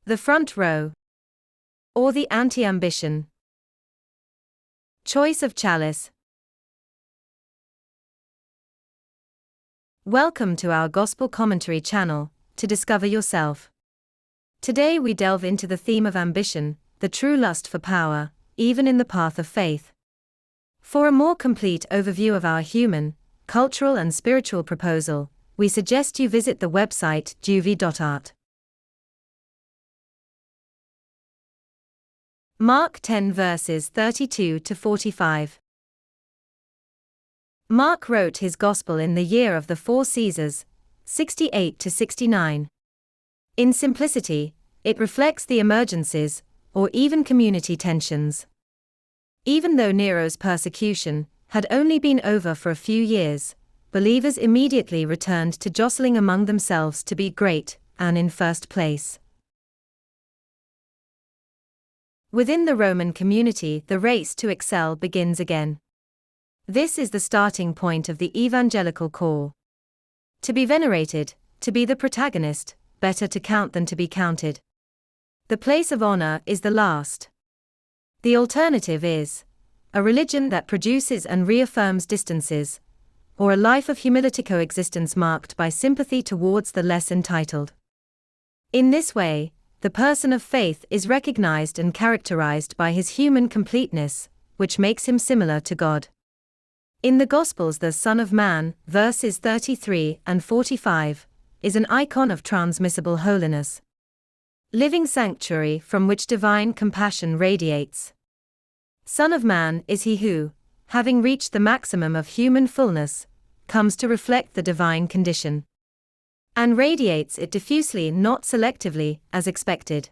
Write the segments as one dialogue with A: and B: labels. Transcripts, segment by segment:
A: The front row. Or the anti-ambition. Choice of chalice. Welcome to our Gospel Commentary channel, to discover yourself. Today we delve into the theme of ambition, the true lust for power, even in the path of faith. For a more complete overview of our human, cultural and spiritual proposal, we suggest you visit the website juvie.art. Mark 10 verses 32 to 45. Mark wrote his Gospel in the year of the four Caesars, 68 to 69. In simplicity, it reflects the emergencies, or even community tensions. Even though Nero's persecution had only been over for a few years, believers immediately returned to jostling among themselves to be great, and in first place. Within the Roman community, the race to excel begins again. This is the starting point of the evangelical call. To be venerated, to be the protagonist, better to count than to be counted. The place of honor is the last. The alternative is a religion that produces and reaffirms distances, or a life of humility coexistence marked by sympathy towards the less entitled. In this way, the person of faith is recognized and characterized by his human completeness, which makes him similar to God. In the Gospels, the Son of Man, verses 33 and 45, is an icon of transmissible holiness. Living sanctuary from which divine compassion radiates. Son of Man is he who, having reached the maximum of human fullness, comes to reflect the divine condition. And radiates it diffusely, not selectively, as expected.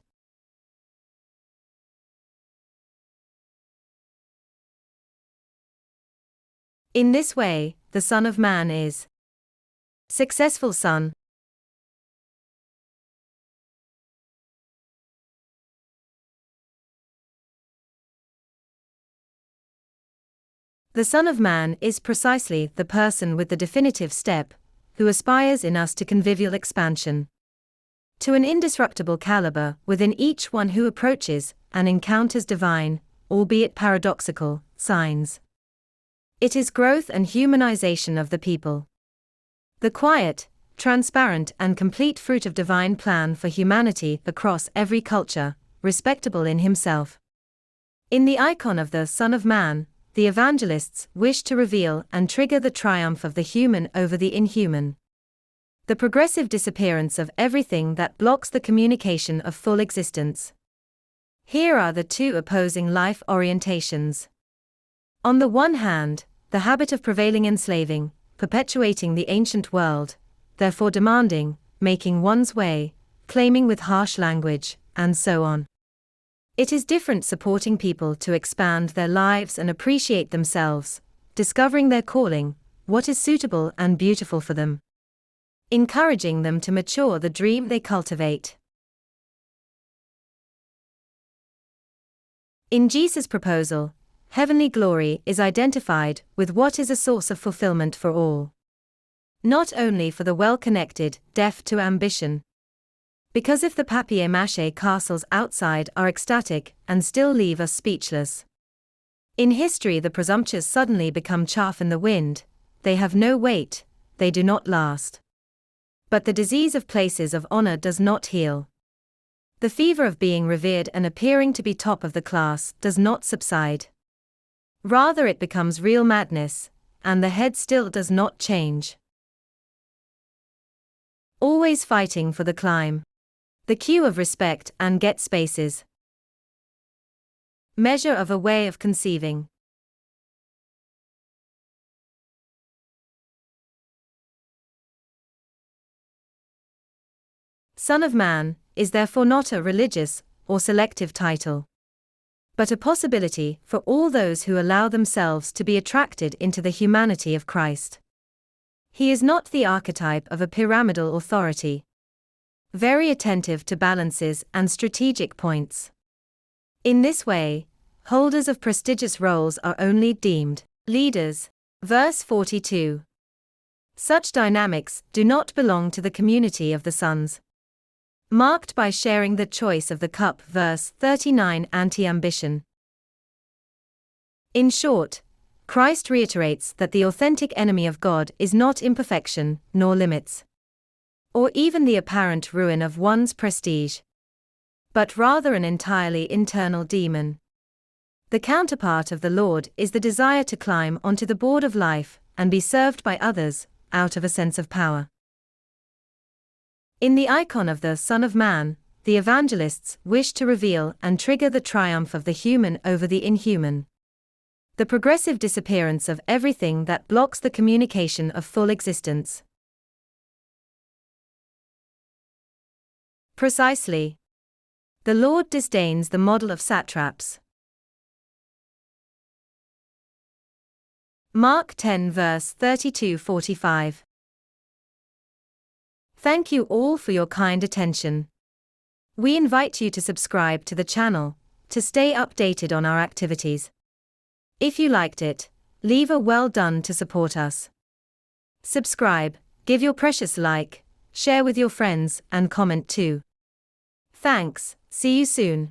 A: In this way, the Son of Man is successful son. The Son of Man is precisely the person with the definitive step, who aspires in us to convivial expansion. To an indestructible caliber within each one who approaches and encounters divine, albeit paradoxical, signs. It is growth and humanization of the people. The quiet, transparent and complete fruit of divine plan for humanity across every culture, respectable in himself. In the icon of the Son of Man, the evangelists wish to reveal and trigger the triumph of the human over the inhuman. The progressive disappearance of everything that blocks the communication of full existence. Here are the two opposing life orientations. On the one hand, the habit of prevailing enslaving, perpetuating the ancient world, therefore demanding, making one's way, claiming with harsh language, and so on. It is different supporting people to expand their lives and appreciate themselves, discovering their calling, what is suitable and beautiful for them. Encouraging them to mature the dream they cultivate. In Jesus' proposal, heavenly glory is identified with what is a source of fulfillment for all. Not only for the well-connected, deaf to ambition. Because if the papier-mâché castles outside are ecstatic and still leave us speechless. In history the presumptuous suddenly become chaff in the wind, they have no weight, they do not last. But the disease of places of honor does not heal. The fever of being revered and appearing to be top of the class does not subside. Rather it becomes real madness, and the head still does not change. Always fighting for the climb. The queue of respect and get spaces. Measure of a way of conceiving. Son of Man is therefore not a religious or selective title, but a possibility for all those who allow themselves to be attracted into the humanity of Christ. He is not the archetype of a pyramidal authority. Very attentive to balances and strategic points. In this way, holders of prestigious roles are only deemed leaders. Verse 42. Such dynamics do not belong to the community of the sons. marked by sharing the choice of the cup. Verse 39. Anti-ambition. In short, Christ reiterates that the authentic enemy of God is not imperfection, nor limits, or even the apparent ruin of one's prestige, but rather an entirely internal demon. The counterpart of the Lord is the desire to climb onto the board of life and be served by others, out of a sense of power. In the icon of the Son of Man, the evangelists wish to reveal and trigger the triumph of the human over the inhuman, the progressive disappearance of everything that blocks the communication of full existence. Precisely. The Lord disdains the model of satraps. Mark 10 verse 32-45. Thank you all for your kind attention. We invite you to subscribe to the channel to stay updated on our activities. If you liked it, leave a well done to support us. Subscribe, give your precious like, share with your friends, and comment too. Thanks, see you soon.